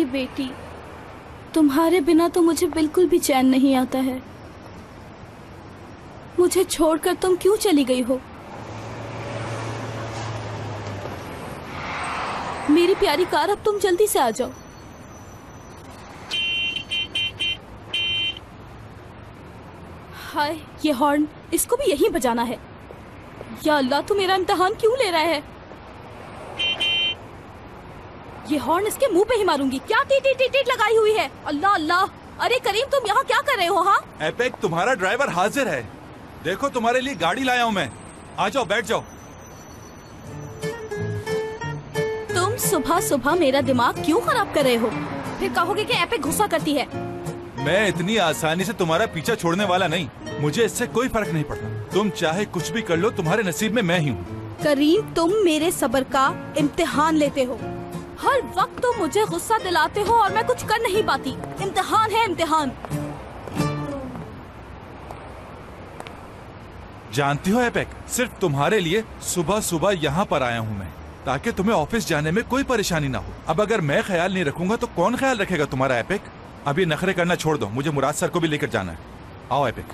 मेरी बेटी, तुम्हारे बिना तो मुझे बिल्कुल भी चैन नहीं आता है। मुझे छोड़कर तुम क्यों चली गई हो? मेरी प्यारी कार, अब तुम जल्दी से आ जाओ। हाय, ये हॉर्न, इसको भी यहीं बजाना है। या अल्लाह, तू मेरा इम्तिहान क्यों ले रहा है? ये हॉर्न इसके मुंह पे ही मारूंगी। क्या टीट टीट टीट लगाई हुई है? अल्लाह अल्लाह। अरे करीम, तुम यहाँ क्या कर रहे हो? हाँ एपेक, तुम्हारा ड्राइवर हाजिर है। देखो, तुम्हारे लिए गाड़ी लाया हूँ मैं। आ जाओ, बैठ जाओ। तुम सुबह सुबह मेरा दिमाग क्यों खराब कर रहे हो? फिर कहोगे कि एपेक गुस्सा करती है। मैं इतनी आसानी से तुम्हारा पीछा छोड़ने वाला नहीं। मुझे इससे कोई फर्क नहीं पड़ता। तुम चाहे कुछ भी कर लो, तुम्हारे नसीब में मैं ही हूँ। करीम, तुम मेरे सब्र का इम्तिहान लेते हो। हर वक्त तुम मुझे गुस्सा दिलाते हो और मैं कुछ कर नहीं पाती। इम्तिहान है, इम्तिहान। जानती हो एपेक, सिर्फ तुम्हारे लिए सुबह सुबह यहाँ पर आया हूँ मैं, ताकि तुम्हें ऑफिस जाने में कोई परेशानी ना हो। अब अगर मैं ख्याल नहीं रखूंगा तो कौन ख्याल रखेगा तुम्हारा एपेक? अब ये नखरे करना छोड़ दो, मुझे मुराद सर को भी लेकर जाना है। आओ एपेक।